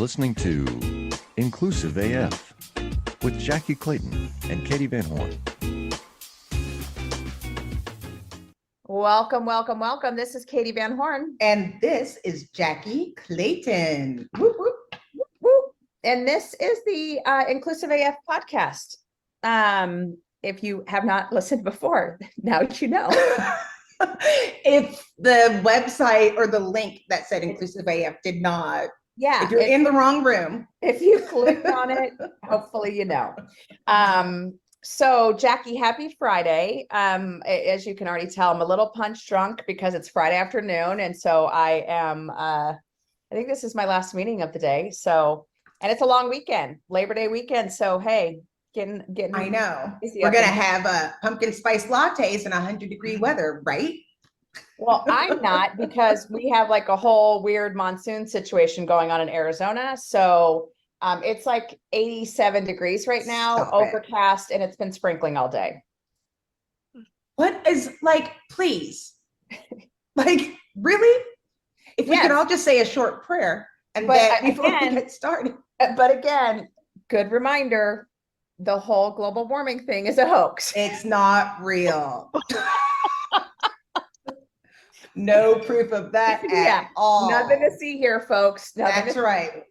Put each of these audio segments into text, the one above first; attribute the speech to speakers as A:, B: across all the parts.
A: listening to Inclusive AF with Jackie Clayton and Katie Van Horn.
B: Welcome, welcome, welcome. This is Katie Van Horn.
C: And this is Jackie Clayton. Whoop, whoop.
B: Whoop, whoop. And this is the Inclusive AF podcast. If you have not listened before, now you know.
C: If the website or the link that said Inclusive AF did not, if you're in the wrong room.
B: If you clicked on it, hopefully you know. So Jackie, happy Friday. As you can already tell, I'm a little punch drunk because it's Friday afternoon. And so I am, I think this is my last meeting of the day. So, and it's a long weekend, Labor Day weekend. So, hey, getting.
C: I know. We're going to have pumpkin spice lattes in 100-degree weather, right?
B: Well, I'm not, because we have like a whole weird monsoon situation going on in Arizona. So it's like 87 degrees right now, overcast, and it's been sprinkling all day.
C: What is, like, please, like, really? If we could all just say a short prayer and then before we get started.
B: But again, good reminder, the whole global warming thing is a hoax.
C: It's not real. No proof of that at all.
B: Nothing to see here, folks.
C: That's right.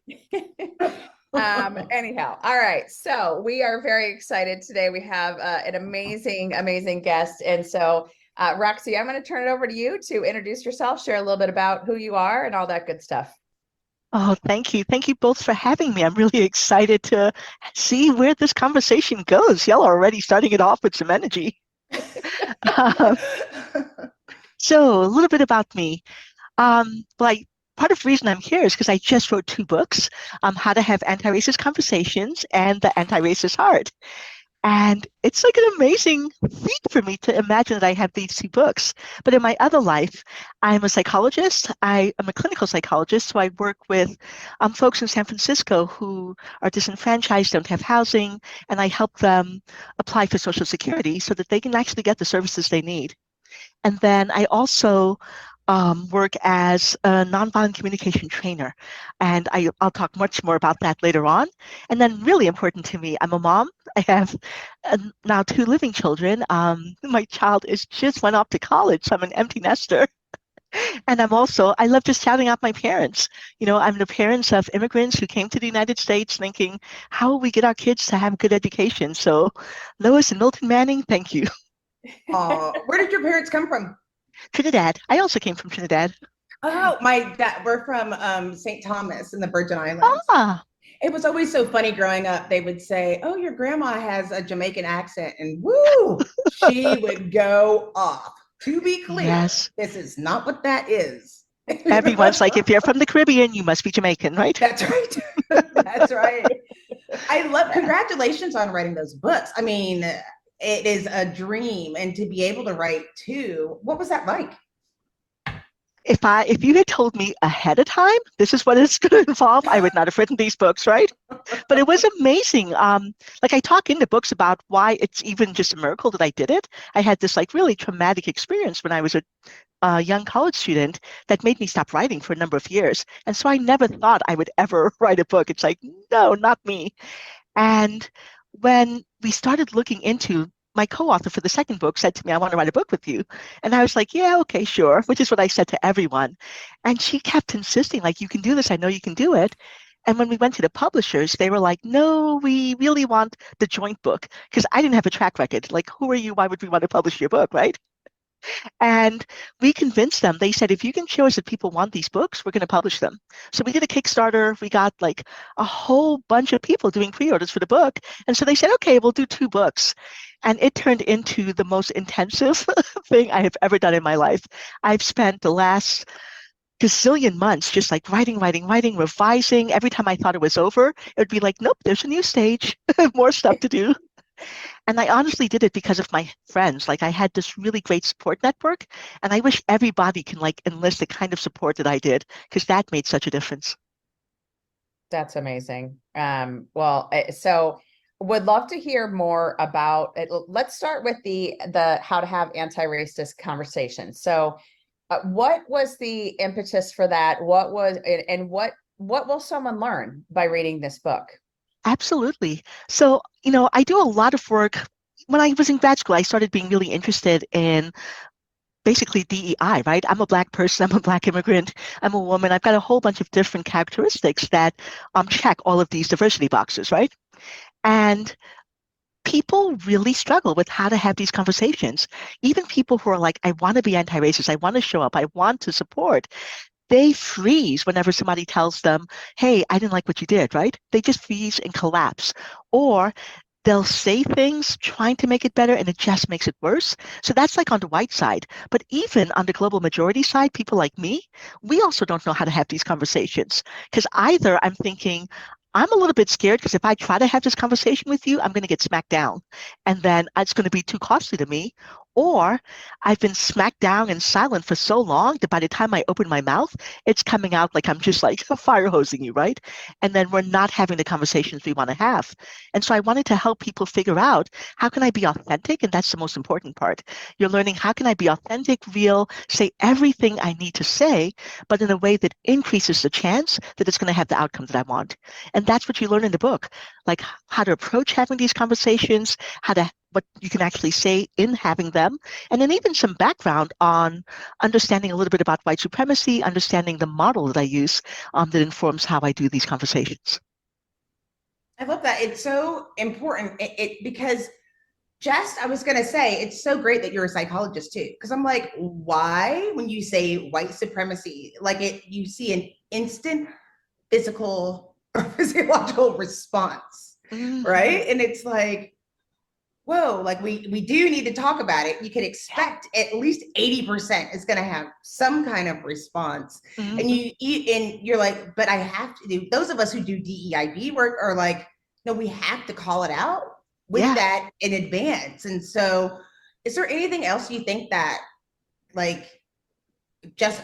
B: Anyhow, all right. So we are very excited today. We have an amazing guest. And so, Roxy, I'm going to turn it over to you to introduce yourself, share a little bit about who you are and all that good stuff.
D: Oh, thank you. Thank you both for having me. I'm really excited to see where this conversation goes. Y'all are already starting it off with some energy. So a little bit about me. Part of the reason I'm here is because I just wrote 2 books, How to Have Anti-Racist Conversations and The Anti-Racist Heart. And it's like an amazing feat for me to imagine that I have these 2 books. But in my other life, I'm a psychologist. I am a clinical psychologist, so I work with folks in San Francisco who are disenfranchised, don't have housing, and I help them apply for Social Security so that they can actually get the services they need. And then I also work as a nonviolent communication trainer, and I'll talk much more about that later on. And then really important to me, I'm a mom. I have now 2 living children. My child just went off to college, so I'm an empty nester. And I love just shouting out my parents. You know, I'm the parents of immigrants who came to the United States thinking, how will we get our kids to have a good education? So Lois and Milton Manning, thank you.
C: Where did your parents come from?
D: Trinidad. I also came from Trinidad.
C: Oh, my dad, we're from St. Thomas in the Virgin Islands.
D: Ah.
C: It was always so funny growing up. They would say, oh, your grandma has a Jamaican accent, and woo, she would go off. To be clear, yes. This is not what that is.
D: Everyone's like, if you're from the Caribbean, you must be Jamaican, right?
C: That's right. That's right. Congratulations on writing those books. I mean, it is a dream, and to be able to write 2, what was that like?
D: If you had told me ahead of time, this is what it's going to involve, I would not have written these books, right? But it was amazing. Like I talk in the books about why it's even just a miracle that I did it. I had this like really traumatic experience when I was a young college student that made me stop writing for a number of years. And so I never thought I would ever write a book. It's like, no, not me. And when we started looking into, my co-author for the second book said to me, I want to write a book with you. And I was like, yeah, okay, sure, which is what I said to everyone. And she kept insisting, like, you can do this. I know you can do it. And when we went to the publishers, they were like, no, we really want the joint book, because I didn't have a track record. Like, who are you? Why would we want to publish your book, right? And we convinced them. They said, if you can show us that people want these books, we're going to publish them. So we did a Kickstarter. We got like a whole bunch of people doing pre-orders for the book. And so they said, okay, we'll do 2 books. And it turned into the most intensive thing I have ever done in my life. I've spent the last gazillion months just like writing, revising. Every time I thought it was over, it would be like, nope, there's a new stage, more stuff to do. And I honestly did it because of my friends. Like I had this really great support network, and I wish everybody can like enlist the kind of support that I did, because that made such a difference.
B: That's amazing. So would love to hear more about it. Let's start with the how to have anti-racist conversations. So what was the impetus for that? What what will someone learn by reading this book?
D: Absolutely. So, I do a lot of work. When I was in grad school, I started being really interested in basically DEI, right? I'm a Black person, I'm a Black immigrant, I'm a woman. I've got a whole bunch of different characteristics that check all of these diversity boxes, right? And people really struggle with how to have these conversations. Even people who are like, I want to be anti-racist, I want to show up, I want to support, they freeze whenever somebody tells them, hey, I didn't like what you did, right? They just freeze and collapse. Or they'll say things trying to make it better and it just makes it worse. So that's like on the white side. But even on the global majority side, people like me, we also don't know how to have these conversations. Because either I'm thinking, I'm a little bit scared because if I try to have this conversation with you, I'm going to get smacked down. And then it's going to be too costly to me. Or I've been smacked down and silent for so long that by the time I open my mouth, it's coming out like I'm just like fire hosing you, right? And then we're not having the conversations we want to have. And so I wanted to help people figure out, how can I be authentic? And that's the most important part. You're learning, how can I be authentic, real, say everything I need to say, but in a way that increases the chance that it's going to have the outcome that I want. And that's what you learn in the book, like how to approach having these conversations, what you can actually say in having them, and then even some background on understanding a little bit about white supremacy, understanding the model that I use that informs how I do these conversations.
C: I love that. It's so important because I was going to say, it's so great that you're a psychologist too, because I'm like, why, when you say white supremacy, you see an instant physical or physiological response, right? And it's like, whoa, we do need to talk about it. You can expect at least 80% is going to have some kind of response. And you're like, but I have to do, those of us who do DEIB work are like, no, we have to call it out with that in advance. And so is there anything else you think that just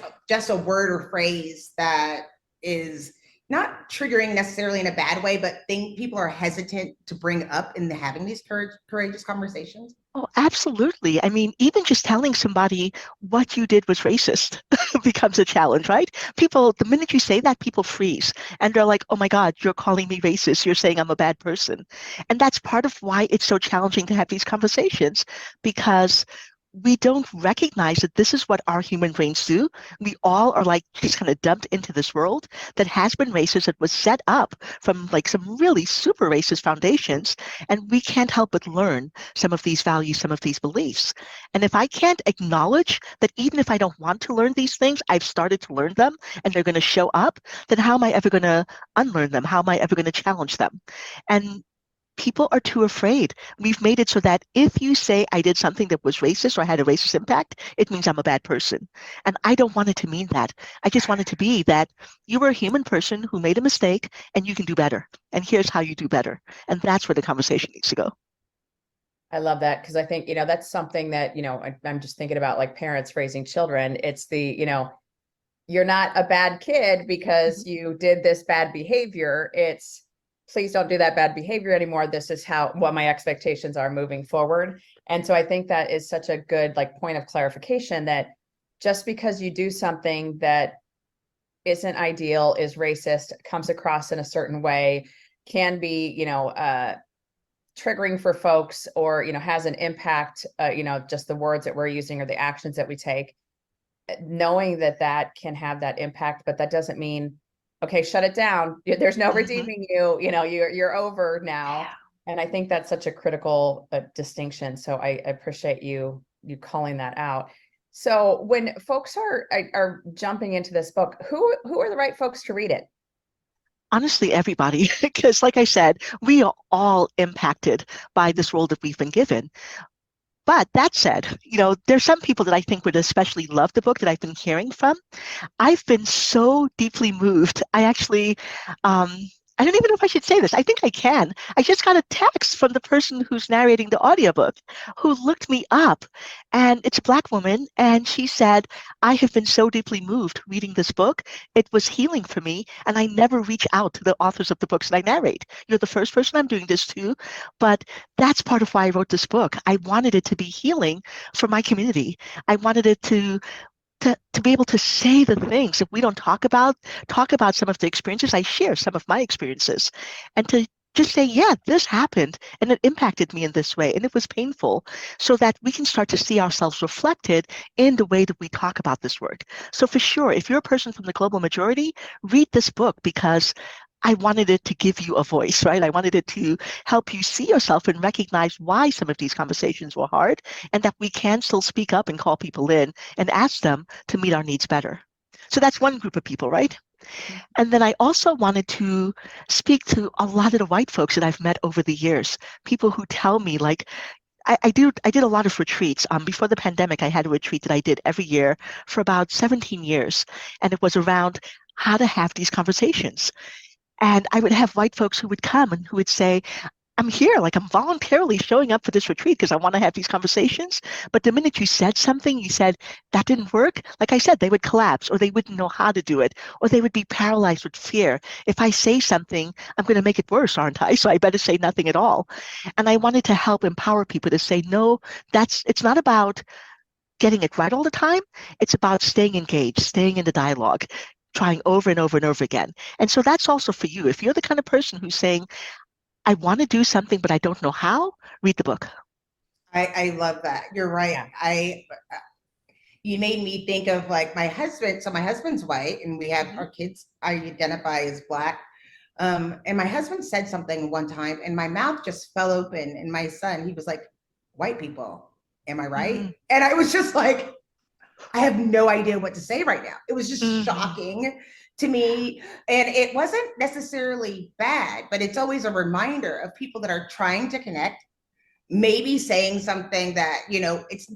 C: a word or phrase that is not triggering necessarily in a bad way, but think people are hesitant to bring up in having these courageous conversations?
D: Oh, absolutely. I mean, even just telling somebody what you did was racist becomes a challenge, right? People, the minute you say that, people freeze and they're like, oh my God, you're calling me racist. You're saying I'm a bad person. And that's part of why it's so challenging to have these conversations, because we don't recognize that this is what our human brains do. We all are just kind of dumped into this world that has been racist, that was set up from some really super racist foundations. And we can't help but learn some of these values, some of these beliefs. And if I can't acknowledge that even if I don't want to learn these things, I've started to learn them and they're going to show up, then how am I ever going to unlearn them? How am I ever going to challenge them? And people are too afraid. We've made it so that if you say I did something that was racist or had a racist impact, it means I'm a bad person. And I don't want it to mean that. I just want it to be that you were a human person who made a mistake and you can do better. And here's how you do better. And that's where the conversation needs to go.
B: I love that, because I think, that's something that, I'm just thinking about parents raising children. It's the, you're not a bad kid because you did this bad behavior. It's, please don't do that bad behavior anymore. This is what my expectations are moving forward. And so I think that is such a good point of clarification, that just because you do something that isn't ideal, is racist, comes across in a certain way, can be, triggering for folks, or, has an impact, just the words that we're using or the actions that we take, knowing that can have that impact, but that doesn't mean, okay, shut it down. There's no redeeming you. You're over now. Yeah. And I think that's such a critical distinction. So I appreciate you calling that out. So when folks are jumping into this book, who are the right folks to read it?
D: Honestly, everybody, because like I said, we are all impacted by this role that we've been given. But that said, there's some people that I think would especially love the book that I've been hearing from. I've been so deeply moved. I actually, I don't even know if I should say this. I think I can. I just got a text from the person who's narrating the audiobook who looked me up, and it's a Black woman. And she said, I have been so deeply moved reading this book. It was healing for me. And I never reach out to the authors of the books that I narrate. You're the first person I'm doing this to, but that's part of why I wrote this book. I wanted it to be healing for my community. I wanted it to to be able to say the things that we don't talk about some of the experiences. I share some of my experiences, and to just say, yeah, this happened and it impacted me in this way and it was painful, so that we can start to see ourselves reflected in the way that we talk about this work. So for sure, if you're a person from the global majority, read this book, because I wanted it to give you a voice, right? I wanted it to help you see yourself and recognize why some of these conversations were hard, and that we can still speak up and call people in and ask them to meet our needs better. So that's one group of people, right? And then I also wanted to speak to a lot of the white folks that I've met over the years, people who tell me, like, I did a lot of retreats. Before the pandemic, I had a retreat that I did every year for about 17 years, and it was around how to have these conversations. And I would have white folks who would come and who would say, I'm here, like I'm voluntarily showing up for this retreat because I want to have these conversations. But the minute you said something, you said that didn't work. Like I said, they would collapse, or they wouldn't know how to do it, or they would be paralyzed with fear. If I say something, I'm going to make it worse, aren't I? So I better say nothing at all. And I wanted to help empower people to say, no, it's not about getting it right all the time. It's about staying engaged, staying in the dialogue, trying over and over and over again. And so that's also for you. If you're the kind of person who's saying, I want to do something, but I don't know how, read the book.
C: I love that. You're right.
B: Yeah.
C: You made me think of like my husband. So my husband's white and we have our kids, I identify as Black. And my husband said something one time and my mouth just fell open, and my son, he was like, white people, am I right? Mm-hmm. And I was just like, I have no idea what to say right now. It was just shocking to me. And it wasn't necessarily bad, but it's always a reminder of people that are trying to connect, maybe saying something that,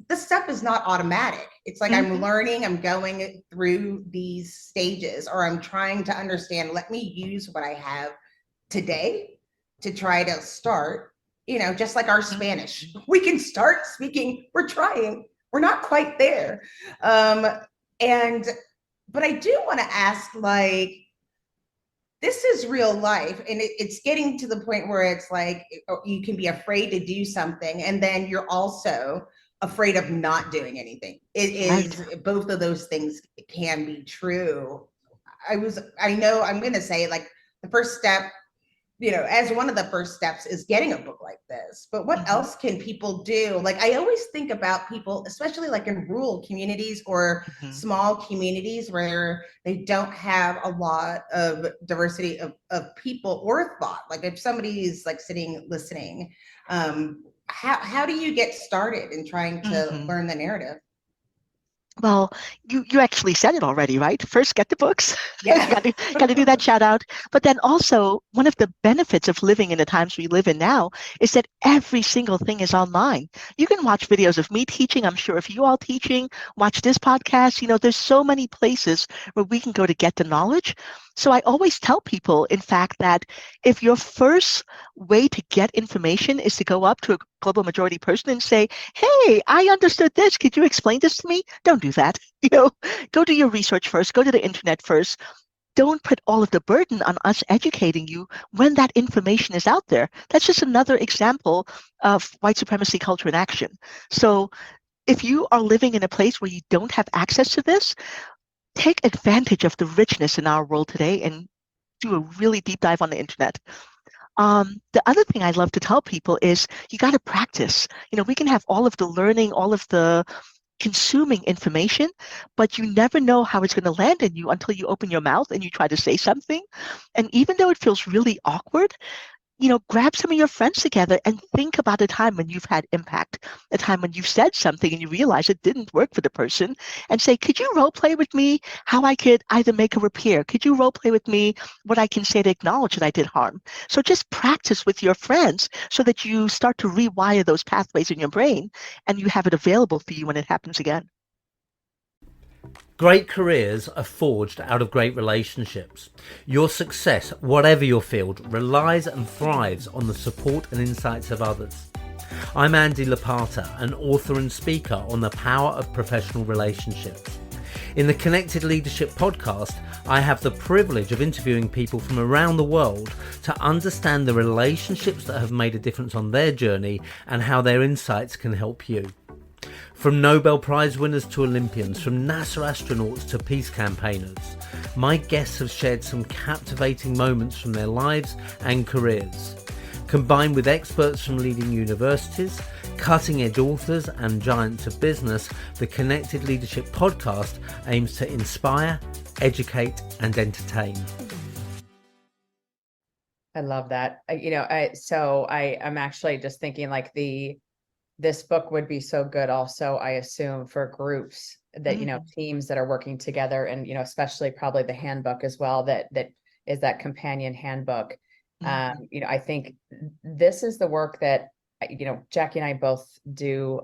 C: this stuff is not automatic. It's like, I'm learning, I'm going through these stages, or I'm trying to understand, let me use what I have today to try to start, just like our Spanish. We can start speaking, we're trying. We're not quite there. But I do want to ask, like, this is real life, and it's getting to the point where it's like, you can be afraid to do something, and then you're also afraid of not doing anything. It is right. Both of those things can be true. I know I'm going to say, like, the first step, as one of the first steps is getting a book like this, but what else can people do? Like, I always think about people, especially like in rural communities or small communities where they don't have a lot of diversity of people or thought. Like, if somebody's like sitting, listening, how do you get started in trying to learn the narrative?
D: Well, you actually said it already, right? First, get the books.
C: Yeah.
D: got to do that shout out. But then also, one of the benefits of living in the times we live in now is that every single thing is online. You can watch videos of me teaching. I'm sure if you all teaching, watch this podcast, there's so many places where we can go to get the knowledge. So I always tell people, in fact, that if your first way to get information is to go up to a global majority person and say, hey, I understood this. Could you explain this to me? Don't do that. Go do your research first. Go to the internet first. Don't put all of the burden on us educating you when that information is out there. That's just another example of white supremacy culture in action. So if you are living in a place where you don't have access to this, take advantage of the richness in our world today and do a really deep dive on the internet. The other thing I love to tell people is you got to practice. We can have all of the learning, all of the consuming information, but you never know how it's going to land in you until you open your mouth and you try to say something. And even though it feels really awkward, grab some of your friends together and think about a time when you've had impact, a time when you've said something and you realize it didn't work for the person, and say, could you role play with me how I could either make a repair? Could you role play with me what I can say to acknowledge that I did harm? So just practice with your friends so that you start to rewire those pathways in your brain and you have it available for you when it happens again.
E: Great careers are forged out of great relationships. Your success, whatever your field, relies and thrives on the support and insights of others. I'm Andy Lapata, an author and speaker on the power of professional relationships. In the Connected Leadership podcast, I have the privilege of interviewing people from around the world to understand the relationships that have made a difference on their journey and how their insights can help you. From Nobel Prize winners to Olympians, from NASA astronauts to peace campaigners, my guests have shared some captivating moments from their lives and careers. Combined with experts from leading universities, cutting-edge authors and giants of business, the Connected Leadership podcast aims to inspire, educate and entertain.
B: I love that. I'm actually just thinking like this book would be so good also, I assume, for groups that, teams that are working together, and, especially probably the handbook as well, that is that companion handbook. I think this is the work that, Jackie and I both do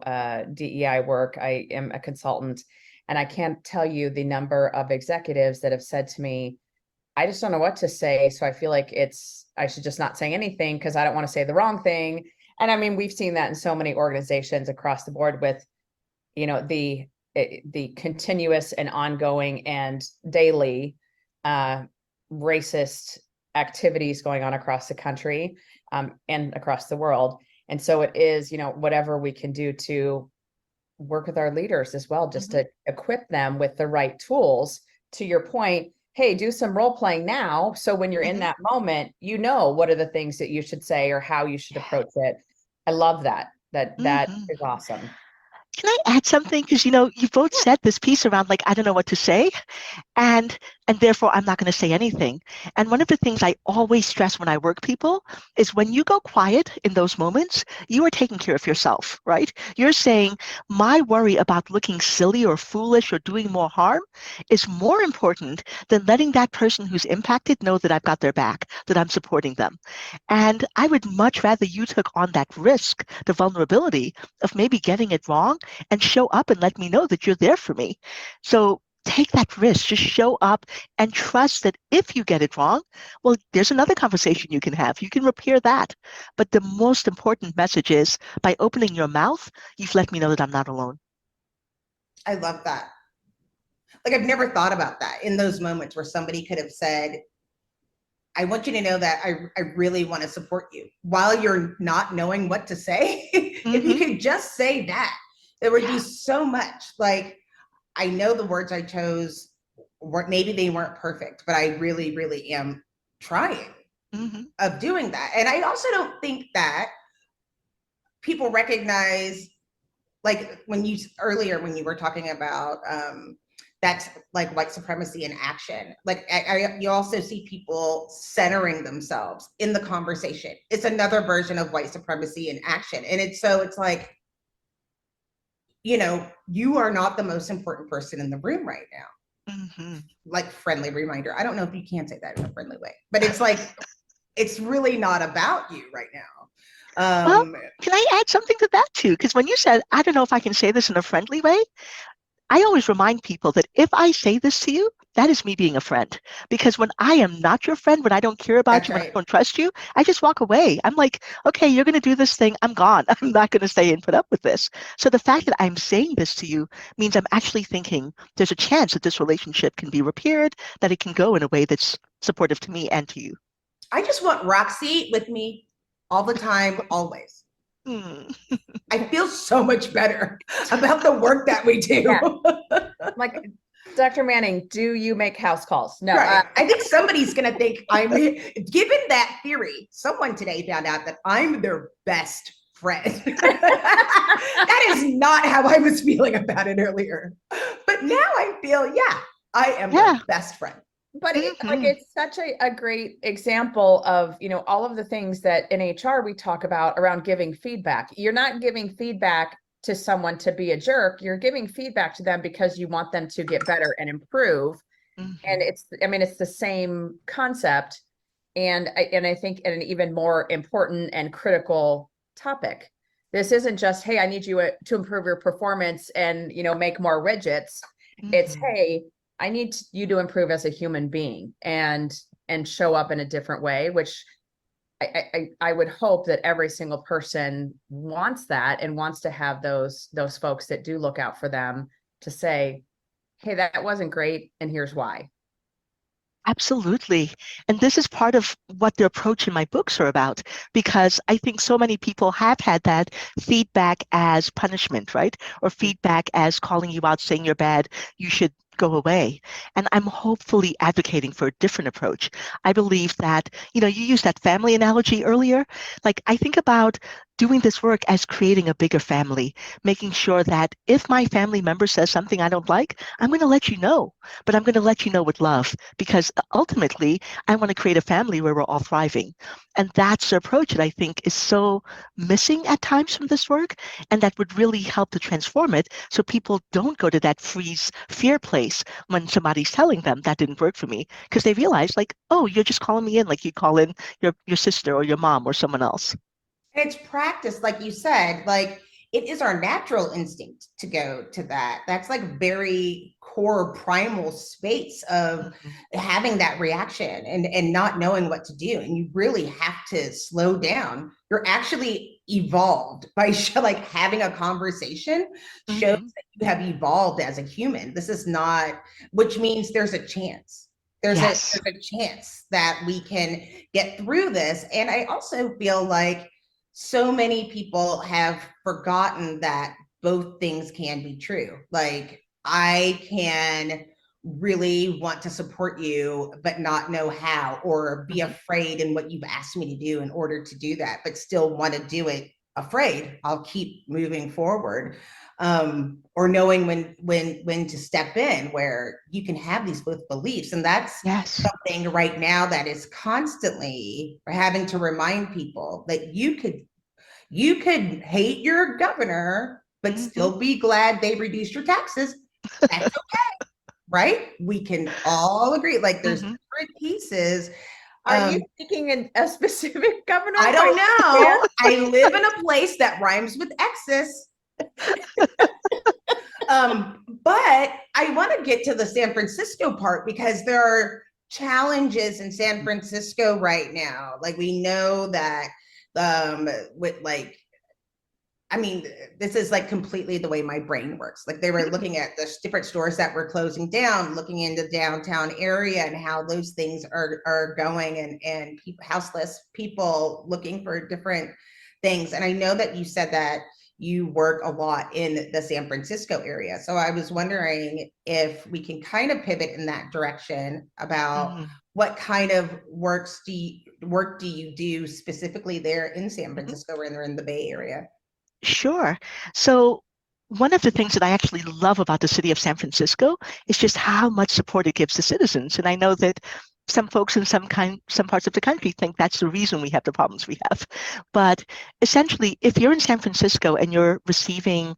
B: DEI work. I am a consultant, and I can't tell you the number of executives that have said to me, I just don't know what to say. So I feel like I should just not say anything because I don't want to say the wrong thing. And I mean, we've seen that in so many organizations across the board with, the continuous and ongoing and daily racist activities going on across the country and across the world. And so it is, whatever we can do to work with our leaders as well, just to equip them with the right tools. To your point, hey, do some role playing now. So when you're in that moment, what are the things that you should say or how you should approach it. I love that. That is awesome.
D: Can I add something? Because, you both said this piece around, like, I don't know what to say. And therefore, I'm not going to say anything. And one of the things I always stress when I work people is when you go quiet in those moments, you are taking care of yourself, right? You're saying, my worry about looking silly or foolish or doing more harm is more important than letting that person who's impacted know that I've got their back, that I'm supporting them. And I would much rather you took on that risk, the vulnerability of maybe getting it wrong, and show up and let me know that you're there for me. So take that risk, just show up and trust that if you get it wrong, well, there's another conversation you can have. You can repair that. But the most important message is by opening your mouth, you've let me know that I'm not alone.
C: I love that. Like, I've never thought about that in those moments where somebody could have said, I want you to know that I really want to support you while you're not knowing what to say. If you could just say that, there would be so much. Like, I know the words I chose maybe they weren't perfect, but I really, really am trying of doing that. And I also don't think that people recognize, like when you were talking about that's like white supremacy in action. Like you also see people centering themselves in the conversation. It's another version of white supremacy in action. And it's like, you are not the most important person in the room right now. Like, friendly reminder. I don't know if you can say that in a friendly way, but it's like, it's really not about you right now.
D: Well, can I add something to that too? Because when you said, I don't know if I can say this in a friendly way, I always remind people that if I say this to you, that is me being a friend. Because when I am not your friend, when I don't care about you, when I don't trust you, I just walk away. I'm like, okay, you're going to do this thing. I'm gone. I'm not going to stay and put up with this. So the fact that I'm saying this to you means I'm actually thinking there's a chance that this relationship can be repaired, that it can go in a way that's supportive to me and to you.
C: I just want Roxy with me all the time, always. I feel so much better about the work that we do.
B: Yeah. Like, Dr. Manning, do you make house calls? No.
C: Right. I think somebody's going to think given that theory, someone today found out that I'm their best friend. That is not how I was feeling about it earlier. But now I feel, I am their best friend.
B: But it's such a great example of, all of the things that in HR we talk about around giving feedback. You're not giving feedback to someone to be a jerk. You're giving feedback to them because you want them to get better and improve. And it's the same concept. And I think an even more important and critical topic. This isn't just, hey, I need you to improve your performance and, make more widgets. It's, hey, I need you to improve as a human being and show up in a different way, which I would hope that every single person wants that and wants to have those folks that do look out for them to say, hey, that wasn't great, and here's why.
D: Absolutely. And this is part of what the approach in my books are about, because I think so many people have had that feedback as punishment, right? Or feedback as calling you out, saying you're bad, you should go away. And I'm hopefully advocating for a different approach. I believe that, you used that family analogy earlier. Like, I think about doing this work as creating a bigger family, making sure that if my family member says something I don't like, I'm going to let you know, but I'm going to let you know with love, because ultimately I want to create a family where we're all thriving. And that's the approach that I think is so missing at times from this work, and that would really help to transform it so people don't go to that freeze fear place when somebody's telling them that didn't work for me, because they realize, like, oh, you're just calling me in like you call in your sister or your mom or someone else.
C: And it's practice, like you said, like it is our natural instinct to go to that. That's like very core primal space of having that reaction and not knowing what to do. And you really have to slow down. You're actually evolved by like having a conversation shows that you have evolved as a human. This is not, which means there's a chance. There's a chance that we can get through this. And I also feel like so many people have forgotten that both things can be true. Like, I can really want to support you, but not know how, or be afraid in what you've asked me to do in order to do that, but still want to do it afraid. I'll keep moving forward. Or knowing when to step in, where you can have these both beliefs. And that's something right now that is constantly having to remind people that you could hate your governor, but still be glad they reduced your taxes. That's okay, right? We can all agree. Like, there's different pieces.
B: Are you speaking in a specific governor?
C: I don't know. I live in a place that rhymes with Exes. But I want to get to the San Francisco part, because there are challenges in San Francisco right now. Like, we know that with like, I mean, this is like completely the way my brain works. Like, they were looking at the different stores that were closing down, looking into downtown area and how those things are going, and houseless people looking for different things. And I know that you said that you work a lot in the San Francisco area. So I was wondering if we can kind of pivot in that direction about what kind of work do you do specifically there in San Francisco or in the Bay Area?
D: Sure. So one of the things that I actually love about the city of San Francisco is just how much support it gives to citizens. And I know that some folks in some parts of the country think that's the reason we have the problems we have. But essentially, if you're in San Francisco and you're receiving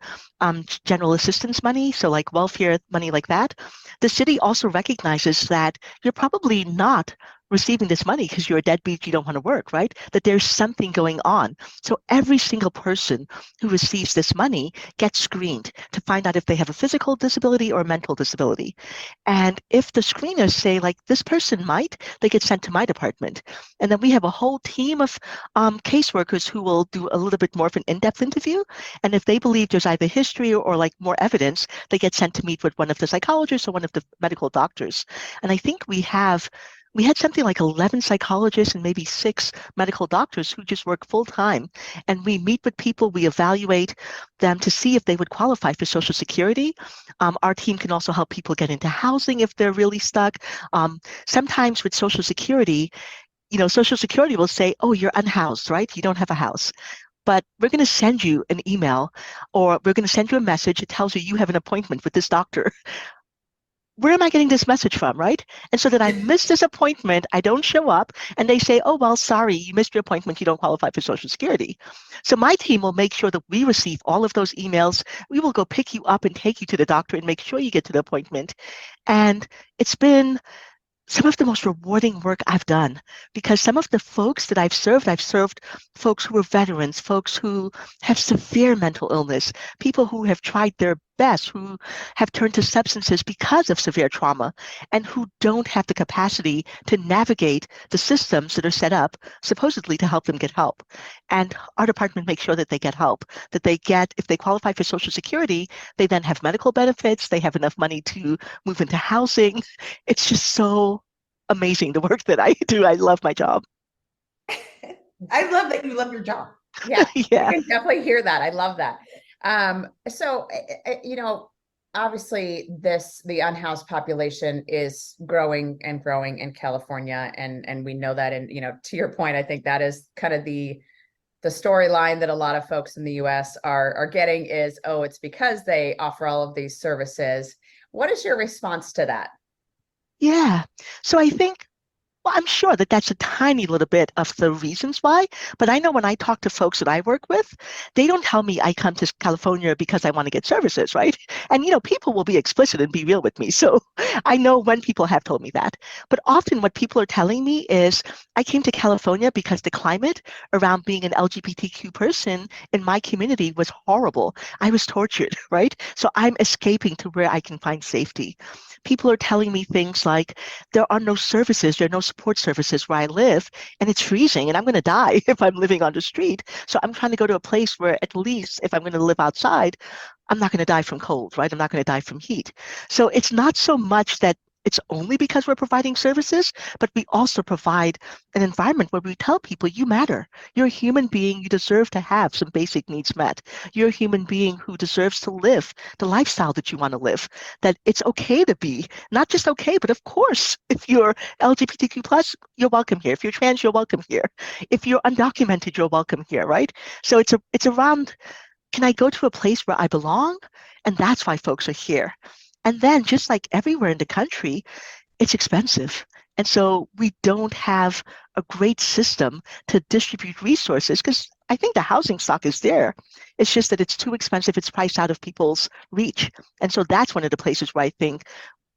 D: general assistance money, so like welfare money like that, the city also recognizes that you're probably not receiving this money because you're a deadbeat, you don't want to work, right? That there's something going on. So every single person who receives this money gets screened to find out if they have a physical disability or a mental disability. And if the screeners say, like, this person might, they get sent to my department. And then we have a whole team of caseworkers who will do a little bit more of an in-depth interview. And if they believe there's either history or like more evidence, they get sent to meet with one of the psychologists or one of the medical doctors. And I think we had something like 11 psychologists and maybe 6 medical doctors who just work full time. And we meet with people, we evaluate them to see if they would qualify for Social Security. Our team can also help people get into housing if they're really stuck. Sometimes with Social Security, Social Security will say, oh, you're unhoused, right? You don't have a house. But we're going to send you an email, or we're going to send you a message that tells you have an appointment with this doctor. Where am I getting this message from, right? And so that I miss this appointment, I don't show up, and they say, oh, well, sorry, you missed your appointment, you don't qualify for Social Security. So my team will make sure that we receive all of those emails. We will go pick you up and take you to the doctor and make sure you get to the appointment. And it's been some of the most rewarding work I've done, because some of the folks that I've served folks who are veterans, folks who have severe mental illness, people who have tried their best, who have turned to substances because of severe trauma, and who don't have the capacity to navigate the systems that are set up supposedly to help them get help. And our department makes sure that they get help, that they get, if they qualify for Social Security, they then have medical benefits, they have enough money to move into housing. It's just so amazing, the work that I do. I love my job.
C: I love that you love your job.
B: Yeah,
D: Yeah.
B: I can definitely hear that. I love that. So, you know, obviously the unhoused population is growing and growing in California. And we know that. And, you know, to your point, I think that is kind of the storyline that a lot of folks in the US are getting is, oh, it's because they offer all of these services. What is your response to that?
D: Yeah. So I think, well, I'm sure that that's a tiny little bit of the reasons why, but I know when I talk to folks that I work with, they don't tell me I come to California because I want to get services, right? And, you know, people will be explicit and be real with me. So I know when people have told me that. But often what people are telling me is, I came to California because the climate around being an LGBTQ person in my community was horrible. I was tortured, right? So I'm escaping to where I can find safety. People are telling me things like, there are no services, there are no support services where I live, and it's freezing, and I'm going to die if I'm living on the street. So I'm trying to go to a place where at least if I'm going to live outside, I'm not going to die from cold, right? I'm not going to die from heat. So it's not so much that it's only because we're providing services, but we also provide an environment where we tell people you matter. You're a human being. You deserve to have some basic needs met. You're a human being who deserves to live the lifestyle that you want to live, that it's okay to be, not just okay, but of course, if you're LGBTQ plus, you're welcome here. If you're trans, you're welcome here. If you're undocumented, you're welcome here, right? So it's around, can I go to a place where I belong? And that's why folks are here. And then just like everywhere in the country, it's expensive. And so we don't have a great system to distribute resources because I think the housing stock is there. It's just that it's too expensive. It's priced out of people's reach. And so that's one of the places where I think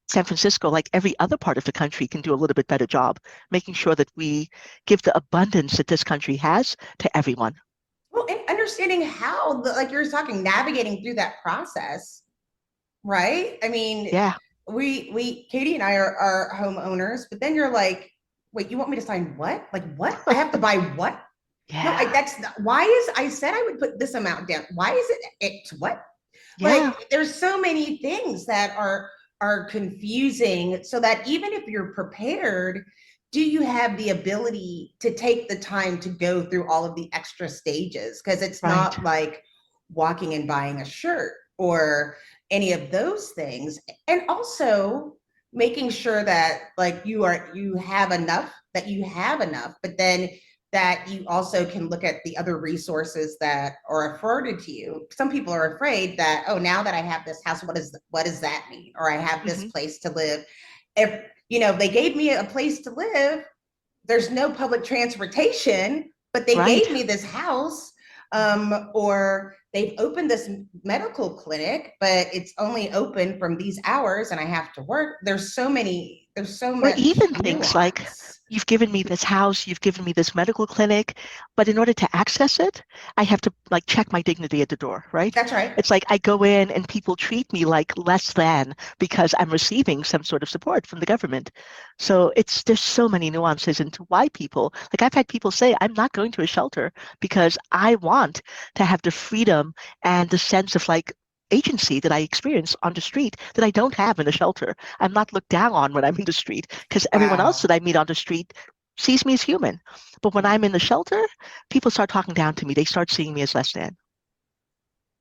D: San Francisco, like every other part of the country, can do a little bit better job, making sure that we give the abundance that this country has to everyone.
C: Well, and understanding how, like you were talking, navigating through that process. Right? I mean,
D: Yeah.
C: we Katie and I are homeowners, but then you're like, wait, you want me to sign what? Like what? I have to buy what?
D: Yeah.
C: No, that's not, why is, I said I would put this amount down. Why is it's what?
D: Yeah.
C: Like there's so many things that are confusing, so that even if you're prepared, do you have the ability to take the time to go through all of the extra stages? Because it's
D: Right.
C: not like walking and buying a shirt or any of those things. And also making sure that like you have enough, but then that you also can look at the other resources that are afforded to you. Some people are afraid that, oh, now that I have this house, what does that mean? Or I have this place to live. If, you know, they gave me a place to live, there's no public transportation, but they gave me this house, or they've opened this medical clinic, but it's only open from these hours and I have to work. There's so much. Or
D: even things like, you've given me this house, you've given me this medical clinic, but in order to access it, I have to like check my dignity at the door, right?
C: That's right.
D: It's like I go in and people treat me like less than because I'm receiving some sort of support from the government. So there's so many nuances into why people, like I've had people say, I'm not going to a shelter because I want to have the freedom and the sense of like agency that I experience on the street that I don't have in a shelter. I'm not looked down on when I'm in the street because everyone else that I meet on the street sees me as human. But when I'm in the shelter, people start talking down to me. They start seeing me as less than.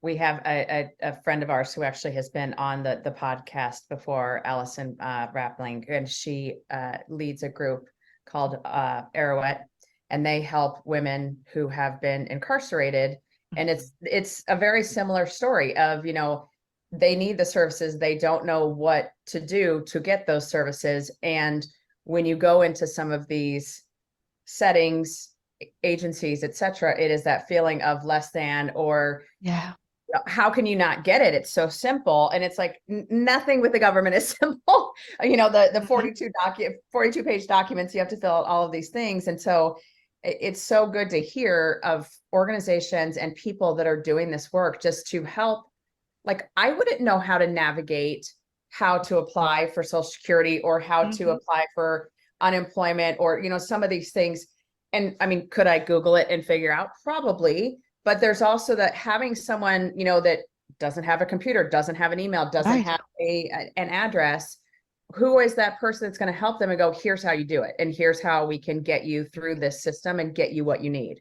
B: We have a friend of ours who actually has been on the podcast before, Allison Rappling, and she leads a group called Arrowette, and they help women who have been incarcerated. And it's a very similar story of, you know, they need the services. They don't know what to do to get those services. And when you go into some of these settings, agencies, et cetera, it is that feeling of less than, or how can you not get it? It's so simple. And it's like nothing with the government is simple. You know, the 42 page documents, you have to fill out all of these things. And so it's so good to hear of organizations and people that are doing this work just to help. Like, I wouldn't know how to navigate how to apply for Social Security or how to apply for unemployment or, you know, some of these things. And I mean, could I Google it and figure out? Probably. But there's also that having someone, you know, that doesn't have a computer, doesn't have an email, doesn't have an address, who is that person that's going to help them and go, here's how you do it. And here's how we can get you through this system and get you what you need.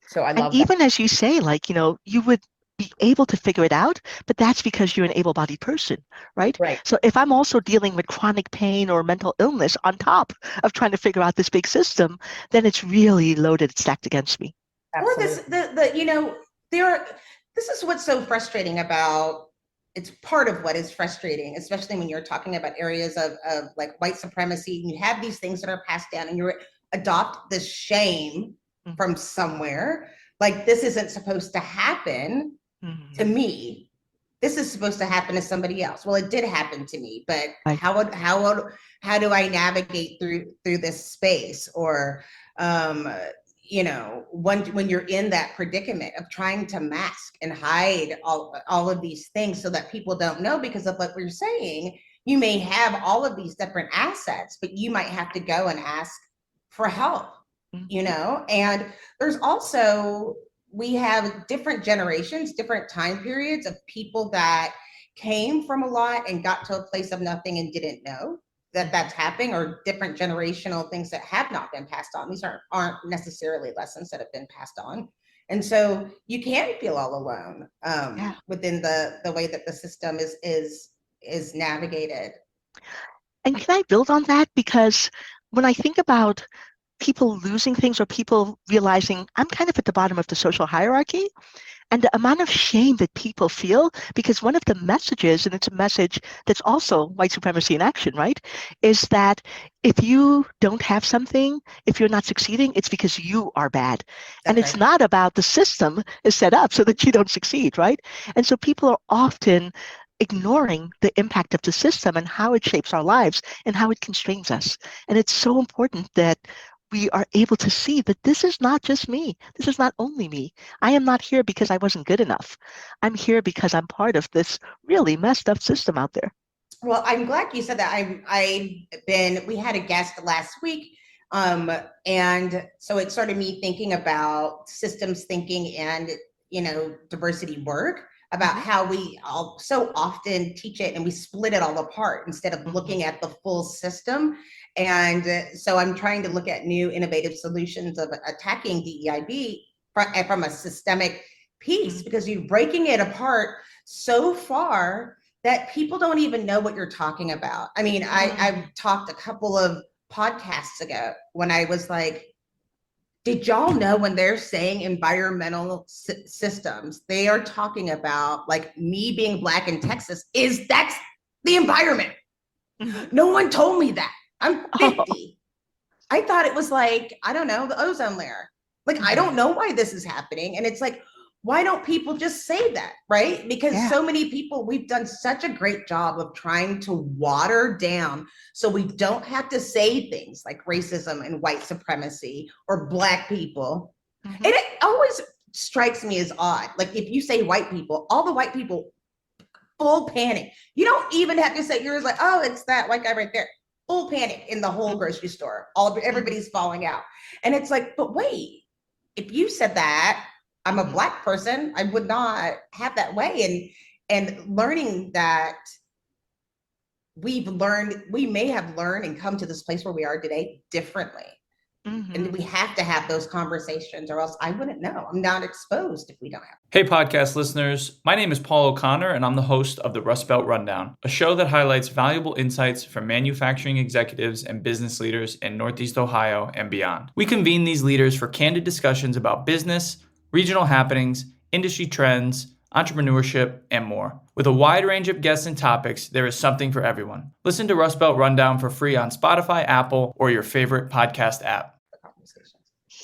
B: So I
D: And
B: love that.
D: even as you say, like, you would be able to figure it out, but that's because you're an able-bodied person, right?
B: Right.
D: So if I'm also dealing with chronic pain or mental illness on top of trying to figure out this big system, then it's really loaded, stacked against me.
B: Absolutely.
C: Or this is what's so frustrating about, it's part of what is frustrating, especially when you're talking about areas of like white supremacy, and you have these things that are passed down and you adopt this shame from somewhere, like this isn't supposed to happen to me. This is supposed to happen to somebody else. Well, it did happen to me, but
D: Right.
C: how do I navigate through this space? Or when you're in that predicament of trying to mask and hide all of these things so that people don't know, because of what we're saying, you may have all of these different assets, but you might have to go and ask for help, and there's also, we have different generations, different time periods of people that came from a lot and got to a place of nothing and didn't know that that's happening, or different generational things that have not been passed on. These aren't necessarily lessons that have been passed on. And so you can feel all alone within the way that the system is navigated.
D: And can I build on that? Because when I think about people losing things or people realizing I'm kind of at the bottom of the social hierarchy, and the amount of shame that people feel, because one of the messages, and it's a message that's also white supremacy in action, right, is that if you don't have something, if you're not succeeding, it's because you are bad. And it's not about the system is set up so that you don't succeed, right? And so people are often ignoring the impact of the system and how it shapes our lives and how it constrains us. And it's so important that we are able to see that this is not just me. This is not only me. I am not here because I wasn't good enough. I'm here because I'm part of this really messed up system out there.
C: Well, I'm glad you said that. We had a guest last week, and so it started me thinking about systems thinking and, diversity work, about how we all so often teach it and we split it all apart instead of looking at the full system. And so I'm trying to look at new innovative solutions of attacking DEIB from a systemic piece, because you're breaking it apart so far that people don't even know what you're talking about. I mean, I've talked a couple of podcasts ago when I was like, did y'all know when they're saying environmental systems, they are talking about, like, me being Black in Texas, that's the environment. No one told me that. I'm 50. I thought it was like, I don't know, the ozone layer. Like, I don't know why this is happening. And it's like, why don't people just say that, right? Because so many people, we've done such a great job of trying to water down so we don't have to say things like racism and white supremacy or Black people. And it always strikes me as odd. Like, if you say white people, all the white people, full panic. You don't even have to say, yours like, oh, it's that white guy right there. Full panic in the whole grocery store. Everybody's falling out. And it's like, but wait, if you said that, I'm a Black person, I would not have that way. And learning that we may have learned and come to this place where we are today differently. And we have to have those conversations, or else I wouldn't know. I'm not exposed if we don't have.
F: Hey, podcast listeners. My name is Paul O'Connor, and I'm the host of the Rust Belt Rundown, a show that highlights valuable insights from manufacturing executives and business leaders in Northeast Ohio and beyond. We convene these leaders for candid discussions about business, regional happenings, industry trends, entrepreneurship, and more. With a wide range of guests and topics, there is something for everyone. Listen to Rust Belt Rundown for free on Spotify, Apple, or your favorite podcast app.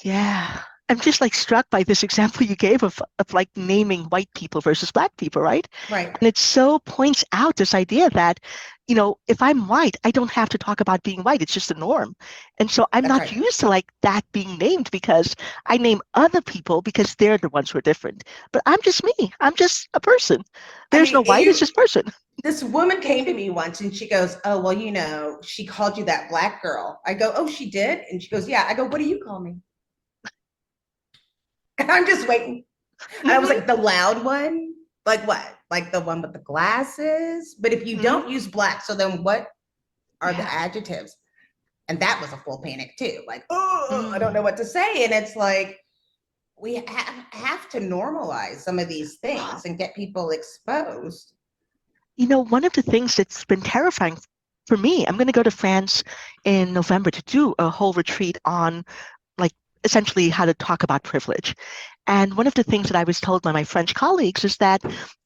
D: Yeah. I'm just like struck by this example you gave of like naming white people versus Black people, right?
C: Right.
D: And it so points out this idea that, if I'm white, I don't have to talk about being white. It's just a norm. And so I'm not used to like that being named, because I name other people because they're the ones who are different. But I'm just me. I'm just a person. There's no white, it's just person.
C: This woman came to me once and she goes, oh, well, she called you that Black girl. I go, oh, she did? And she goes, yeah. I go, what do you call me? And I'm just waiting. And I was like, the loud one? Like what? Like the one with the glasses? But if you don't use Black, so then what are the adjectives. And that was a full panic too. Like, oh, I don't know what to say. And it's like, we have to normalize some of these things and get people exposed.
D: One of the things that's been terrifying for me, I'm going to go to France in November to do a whole retreat on essentially how to talk about privilege. And one of the things that I was told by my French colleagues is that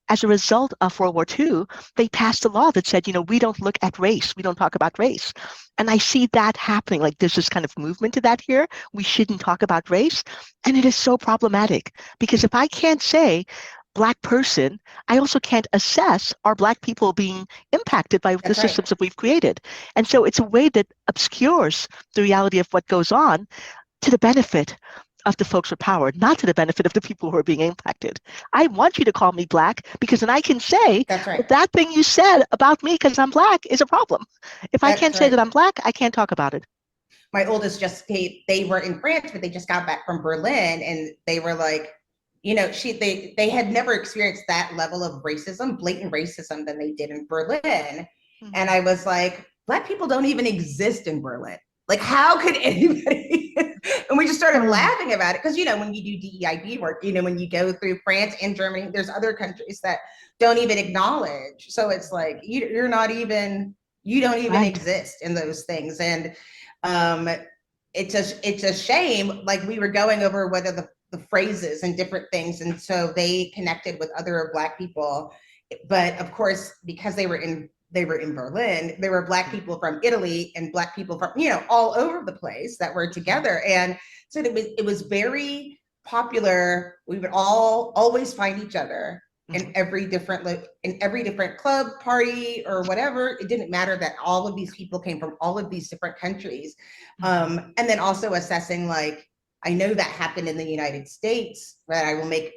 D: as a result of World War II, they passed a law that said, we don't look at race, we don't talk about race. And I see that happening, like there's this kind of movement to that here. We shouldn't talk about race. And it is so problematic because if I can't say Black person, I also can't assess are Black people being impacted by the systems that we've created. And so it's a way that obscures the reality of what goes on to the benefit of the folks with power, not to the benefit of the people who are being impacted. I want you to call me Black because then I can say that thing you said about me because I'm Black is a problem. If I can't say that I'm Black, I can't talk about it.
C: My oldest they were in France, but they just got back from Berlin, and they were like, they had never experienced that level of racism, blatant racism, than they did in Berlin. Mm-hmm. And I was like, Black people don't even exist in Berlin. Like, how could anybody? And we just started laughing about it because, when you do DEIB work, when you go through France and Germany, there's other countries that don't even acknowledge. So it's like, you don't even exist in those things. And it's a shame. Like, we were going over what are the phrases and different things. And so they connected with other Black people. But of course, because they were in Berlin, there were Black people from Italy and Black people from, all over the place that were together. And so it was very popular. We would always find each other in every different club, party, or whatever. It didn't matter that all of these people came from all of these different countries. And then also assessing, like, I know that happened in the United States, that I will make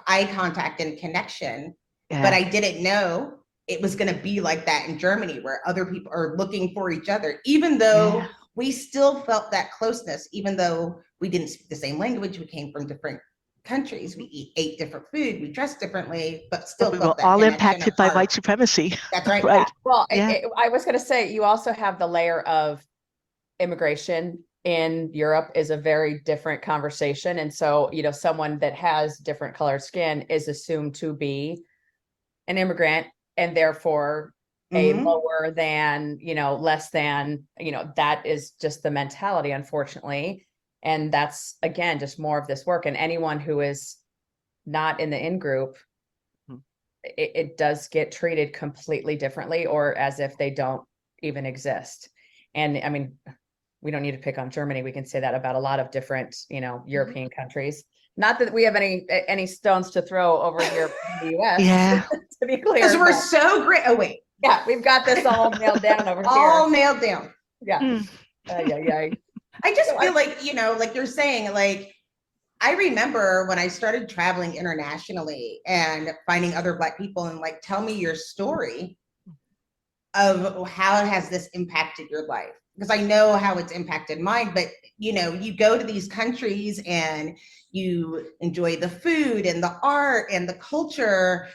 C: eye contact and connection, but I didn't know it was going to be like that in Germany, where other people are looking for each other, even though we still felt that closeness, even though we didn't speak the same language. We came from different countries. We ate different food. We dressed differently, but still
D: we were all impacted by white supremacy.
C: That's right.
B: Right. Well, I was going to say, you also have the layer of immigration in Europe is a very different conversation. And so, someone that has different colored skin is assumed to be an immigrant, and therefore a lower than, less than, that is just the mentality, unfortunately. And that's, again, just more of this work. And anyone who is not in the in-group, it does get treated completely differently, or as if they don't even exist. And I mean, we don't need to pick on Germany. We can say that about a lot of different, European countries. Not that we have any stones to throw over here in the US.
D: Yeah.
B: To be clear.
C: Because we're so great. Oh, wait.
B: Yeah, we've got this all nailed down over here.
C: All nailed down.
B: Yeah.
C: I just feel like, like you're saying, like, I remember when I started traveling internationally and finding other Black people and like, tell me your story of how has this impacted your life? Because I know how it's impacted mine, but you go to these countries and you enjoy the food and the art and the culture,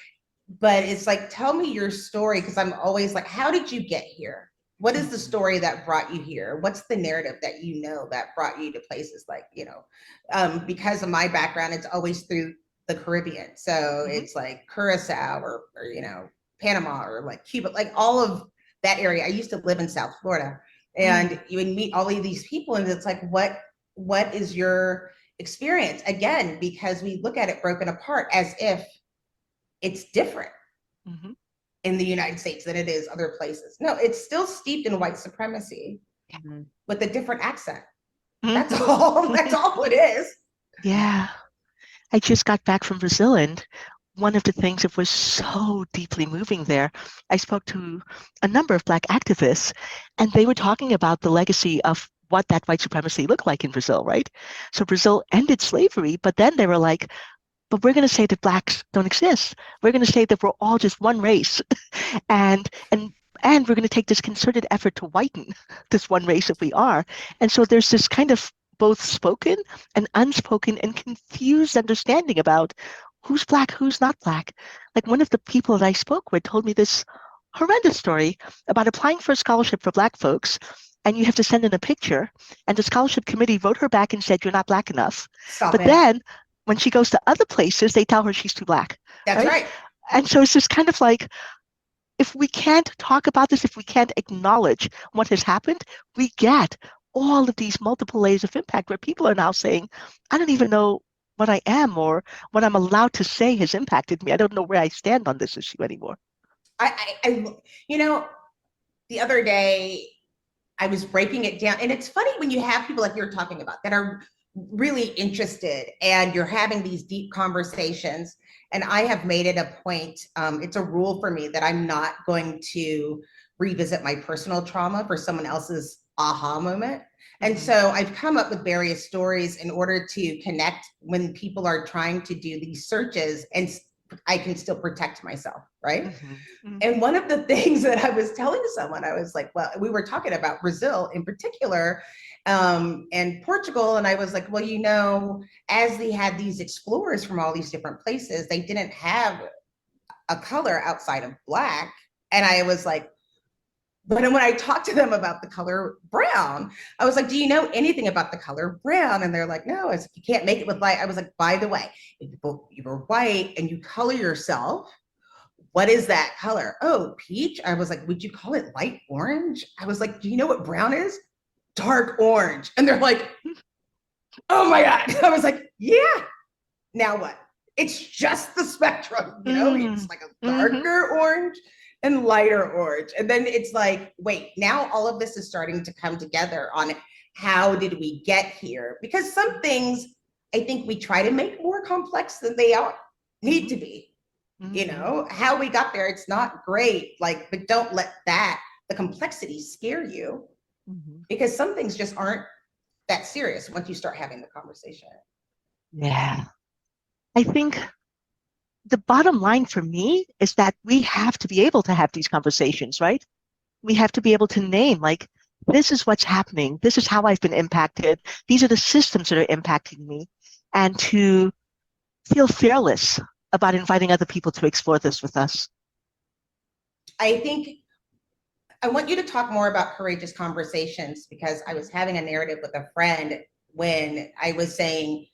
C: but it's like, tell me your story. Because I'm always like, how did you get here? What is the story that brought you here? What's the narrative that that brought you to places like, because of my background, it's always through the Caribbean. So it's like Curacao or Panama or like Cuba, like all of that area. I used to live in South Florida, and you would meet all of these people, and it's like, what is your experience? Again, because we look at it broken apart as if it's different in the United States than it is other places. No, it's still steeped in white supremacy with a different accent. That's all it is.
D: Yeah. I just got back from Brazil, and one of the things that was so deeply moving there, I spoke to a number of Black activists, and they were talking about the legacy of what that white supremacy looked like in Brazil, right? So Brazil ended slavery, but then they were like, but we're going to say that Blacks don't exist. We're going to say that we're all just one race. and we're going to take this concerted effort to whiten this one race that we are. And so there's this kind of both spoken and unspoken and confused understanding about who's Black, who's not Black. Like one of the people that I spoke with told me this horrendous story about applying for a scholarship for Black folks, and you have to send in a picture, and the scholarship committee wrote her back and said, you're not Black enough.
C: Stop
D: But
C: it.
D: then when she goes to other places, they tell her she's too Black.
C: That's right.
D: And so it's just kind of like, if we can't talk about this, if we can't acknowledge what has happened, we get all of these multiple layers of impact where people are now saying, I don't even know what I am or what I'm allowed to say has impacted me. I don't know where I stand on this issue anymore.
C: I you know, the other day I was breaking it down, and it's funny when you have people like you're talking about that are really interested and you're having these deep conversations. And I have made it a point, it's a rule for me that I'm not going to revisit my personal trauma for someone else's aha moment. And so I've come up with various stories in order to connect when people are trying to do these searches, and I can still protect myself, right? And one of the things that I was telling someone, I was like, well, we were talking about Brazil in particular, and Portugal. And I was like, well, you know, as they had these explorers from all these different places, they didn't have a color outside of Black. And I was like, but when I talked to them about the color brown, I was like, do you know anything about the color brown? And they're like, no. I was like, you can't make it with light. I was like, by the way, if you're white and you color yourself, what is that color? Oh, peach. I was like, would you call it light orange? I was like, do you know what brown is? Dark orange. And they're like, oh my God. I was like, yeah. Now what? It's just the spectrum, you know, it's like a darker orange and lighter orange. And then it's like, wait, now all of this is starting to come together on how did we get here? Because some things I think we try to make more complex than they need to be. You know, how we got there, it's not great. Like, but don't let the complexity scare you, because some things just aren't that serious once you start having the conversation.
D: Yeah. I think the bottom line for me is that we have to be able to have these conversations, right? We have to be able to name, like, this is what's happening. This is how I've been impacted. These are the systems that are impacting me. And to feel fearless about inviting other people to explore this with us.
C: I think I want you to talk more about courageous conversations, because I was having a narrative with a friend when I was saying,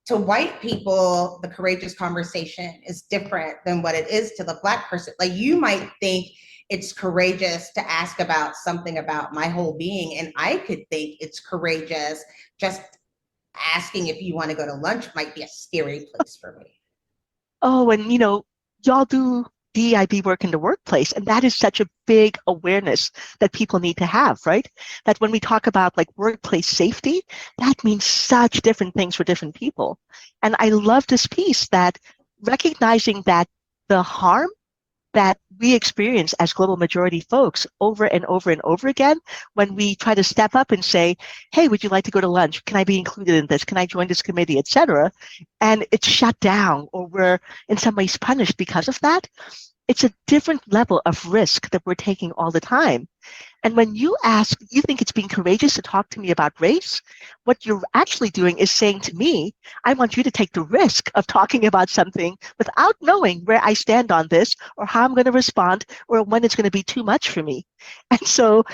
C: to white people, the courageous conversation is different than what it is to the Black person. Like, you might think it's courageous to ask about something about my whole being, and I could think it's courageous just asking if you want to go to lunch might be a scary place for me.
D: Oh, and you know, y'all do DEIB work in the workplace, and that is such a big awareness that people need to have, right? That when we talk about like workplace safety, that means such different things for different people. And I love this piece that recognizing that the harm that we experience as global majority folks over and over and over again, when we try to step up and say, hey, would you like to go to lunch? Can I be included in this? Can I join this committee, et cetera? And it's shut down, or we're in some ways punished because of that. It's a different level of risk that we're taking all the time. And when you ask, you think it's being courageous to talk to me about race, what you're actually doing is saying to me, I want you to take the risk of talking about something without knowing where I stand on this, or how I'm going to respond, or when it's going to be too much for me. And so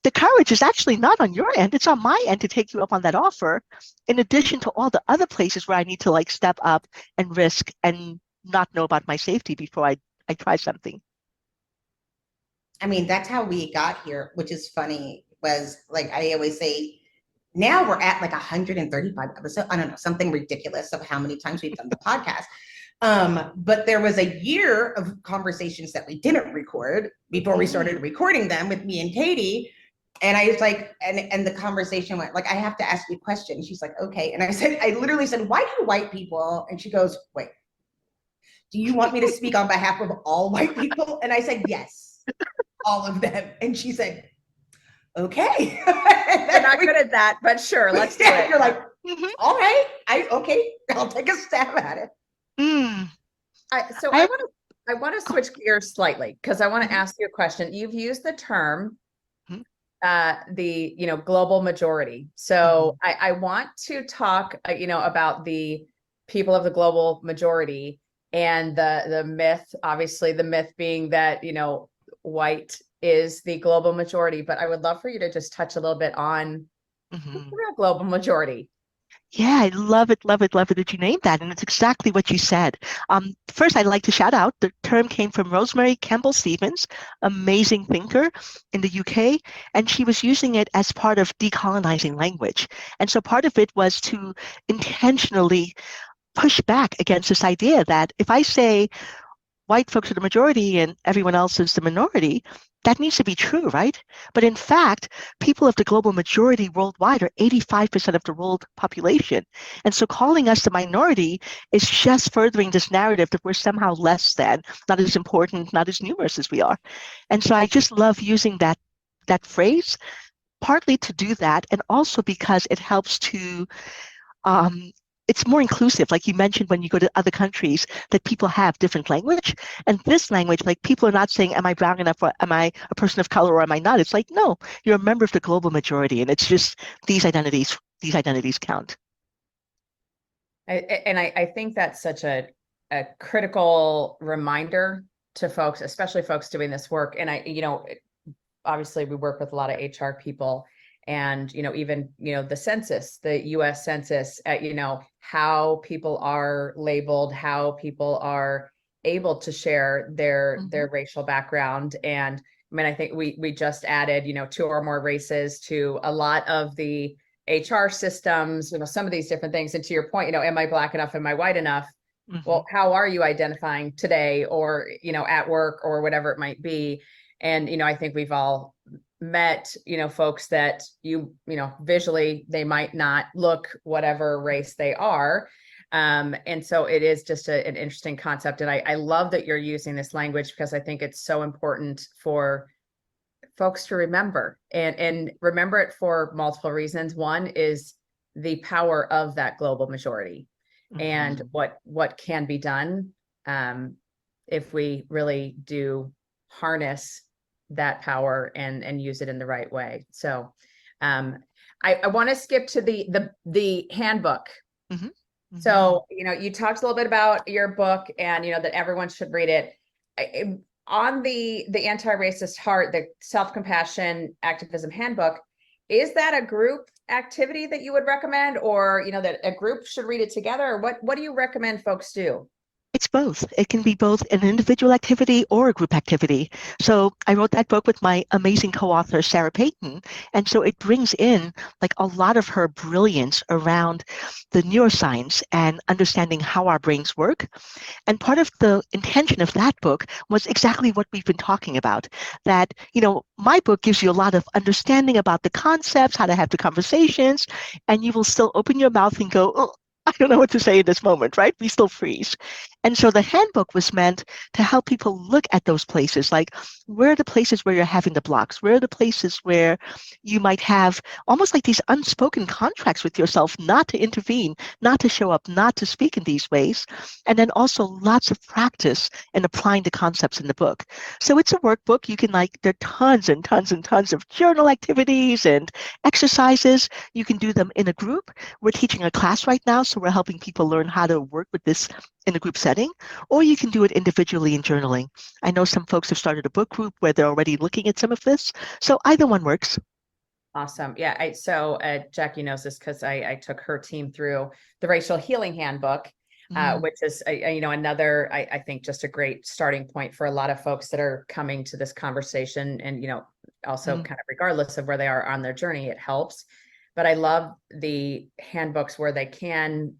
D: the courage is actually not on your end, it's on my end to take you up on that offer, in addition to all the other places where I need to like step up and risk and not know about my safety before I try something.
C: I mean, that's how we got here, which is funny, was like, I always say, now we're at like 135 episodes. I don't know, something ridiculous of how many times we've done the podcast. But there was a year of conversations that we didn't record before we started recording them with me and Katie. And I was like, and the conversation went like, I have to ask you a question. She's like, okay. And I literally said, why do white people? And she goes, wait, do you want me to speak on behalf of all white people? And I said, yes, all of them. And she said, okay.
B: We're not good at that, but sure, let's do it.
C: You're like, all right, okay, I'll take a stab at it.
B: I want to switch gears slightly, because I want to ask you a question. You've used the term, the global majority. So I want to talk, about the people of the global majority. And the myth, obviously the myth being that, white is the global majority, but I would love for you to just touch a little bit on
D: Mhm.
B: the real global majority.
D: Yeah, I love it, love it, love it that you named that. And it's exactly what you said. First, I'd like to shout out the term came from Rosemary Campbell Stevens, amazing thinker in the UK, and she was using it as part of decolonizing language. And so part of it was to intentionally push back against this idea that if I say white folks are the majority and everyone else is the minority, that needs to be true, right? But in fact, people of the global majority worldwide are 85% of the world population. And so calling us the minority is just furthering this narrative that we're somehow less than, not as important, not as numerous as we are. And so I just love using that phrase, partly to do that, and also because it helps to it's more inclusive, like you mentioned when you go to other countries, that people have different language. And this language, like people are not saying, am I brown enough, or am I a person of color, or am I not? It's like, no, you're a member of the global majority. And it's just these identities count.
B: I think that's such a critical reminder to folks, especially folks doing this work. And obviously we work with a lot of HR people, and even the census, the US Census, how people are labeled, how people are able to share their racial background. And I mean, I think we just added 2 or more races to a lot of the HR systems, some of these different things. And to your point, am I Black enough, am I white enough? Well, how are you identifying today, or at work, or whatever it might be? And I think we've all met folks that visually they might not look whatever race they are, and so it is just an interesting concept. And I love that you're using this language, because I think it's so important for folks to remember, and remember it for multiple reasons. One is the power of that global majority, and what can be done if we really do harness that power and use it in the right way. So I want to skip to the handbook. So you talked a little bit about your book, and that everyone should read it. On the Anti-Racist Heart, the Self-Compassion Activism Handbook, is that a group activity that you would recommend, or that a group should read it together, or what do you recommend folks do?
D: It's both. It can be both an individual activity or a group activity. So I wrote that book with my amazing co-author, Sarah Payton. And so it brings in like a lot of her brilliance around the neuroscience and understanding how our brains work. And part of the intention of that book was exactly what we've been talking about, that, my book gives you a lot of understanding about the concepts, how to have the conversations, and you will still open your mouth and go, oh, I don't know what to say in this moment, right? We still freeze. And so the handbook was meant to help people look at those places, like where are the places where you're having the blocks? Where are the places where you might have almost like these unspoken contracts with yourself not to intervene, not to show up, not to speak in these ways? And then also lots of practice in applying the concepts in the book. So it's a workbook. You can there are tons and tons and tons of journal activities and exercises. You can do them in a group. We're teaching a class right now, so we're helping people learn how to work with this in a group setting, or you can do it individually in journaling. I know some folks have started a book group where they're already looking at some of this. So either one works.
B: Awesome. Yeah. So Jackie knows this because I took her team through the Racial Healing Handbook, which is, another, I think just a great starting point for a lot of folks that are coming to this conversation, and, also kind of regardless of where they are on their journey, it helps. But I love the handbooks where they can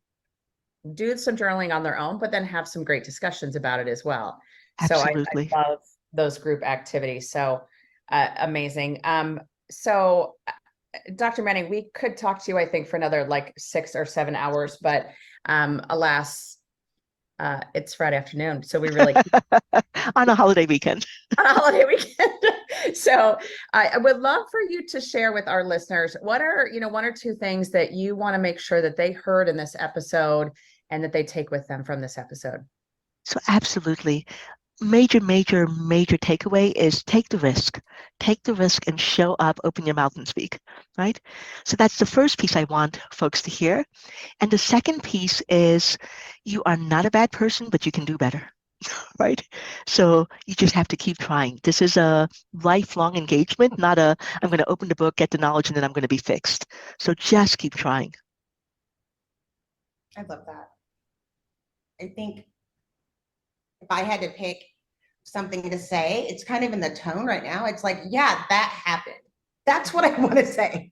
B: do some journaling on their own, but then have some great discussions about it as well.
D: Absolutely.
B: So I love those group activities. So amazing. So Dr. Manning, we could talk to you, I think, for another 6 or 7 hours, but alas, it's Friday afternoon. So we really
D: on a holiday weekend.
B: On a holiday weekend. So I would love for you to share with our listeners, what are, 1 or 2 things that you want to make sure that they heard in this episode and that they take with them from this episode?
D: So absolutely. Major takeaway is take the risk and show up, open your mouth and speak, right? So that's the first piece I want folks to hear. And the second piece is you are not a bad person, but you can do better. right? So you just have to keep trying. This is a lifelong engagement, not a, I'm going to open the book, get the knowledge, and then I'm going to be fixed. So just keep trying.
C: I love that. I think if I had to pick something to say, it's kind of in the tone right now. It's like, yeah, that happened. That's what I want to say.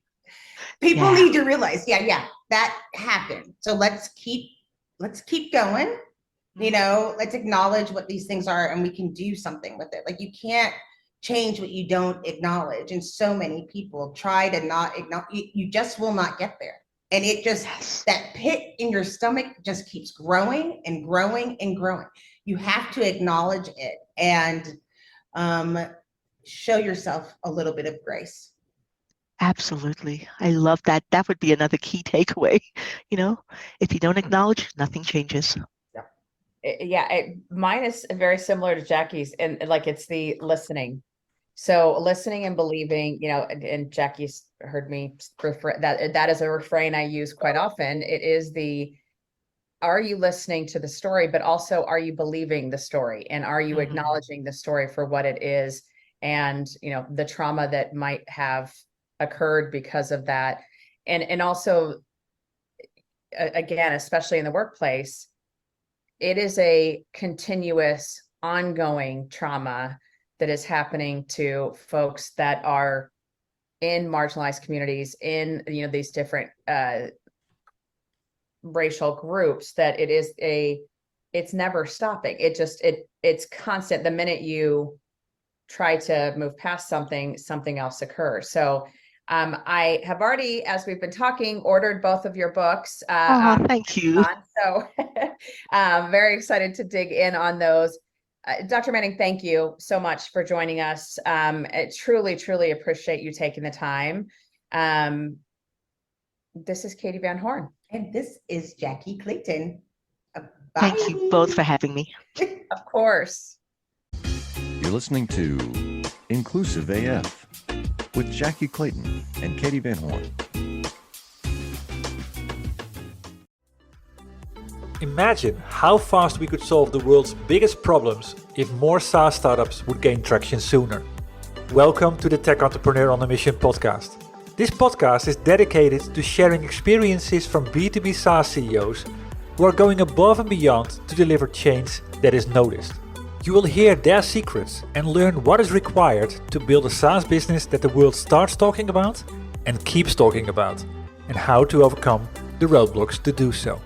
C: People need to realize, yeah, that happened. So let's keep going. You know, let's acknowledge what these things are and we can do something with it. Like, you can't change what you don't acknowledge. And so many people try to not acknowledge, you just will not get there. And it just, that pit in your stomach just keeps growing and growing and growing. You have to acknowledge it and show yourself a little bit of grace.
D: Absolutely. I love that. That would be another key takeaway. You know, if you don't acknowledge, nothing changes.
B: Mine is very similar to Jackie's, and like, it's the listening. So listening and believing, you know, and Jackie's heard me refer that is a refrain I use quite often. It is are you listening to the story, but also are you believing the story, and are you acknowledging the story for what it is, and, you know, the trauma that might have occurred because of that. And also, again, especially in the workplace, it is a continuous, ongoing trauma that is happening to folks that are in marginalized communities, in, you know, these different racial groups, that it's never stopping. It's constant. The minute you try to move past something else occurs. So I have already, as we've been talking, ordered both of your books.
D: Thank you.
B: So very excited to dig in on those. Dr. Manning, thank you so much for joining us. I truly appreciate you taking the time. This is Katie Van Horn.
C: And this is Jackie Clayton. Bye.
D: Thank you both for having me.
B: Of course.
A: You're listening to Inclusive AF with Jackie Clayton and Katie Van Horn.
G: Imagine how fast we could solve the world's biggest problems if more SaaS startups would gain traction sooner. Welcome to the Tech Entrepreneur on a Mission podcast. This podcast is dedicated to sharing experiences from B2B SaaS CEOs who are going above and beyond to deliver change that is noticed. You will hear their secrets and learn what is required to build a SaaS business that the world starts talking about and keeps talking about, and how to overcome the roadblocks to do so.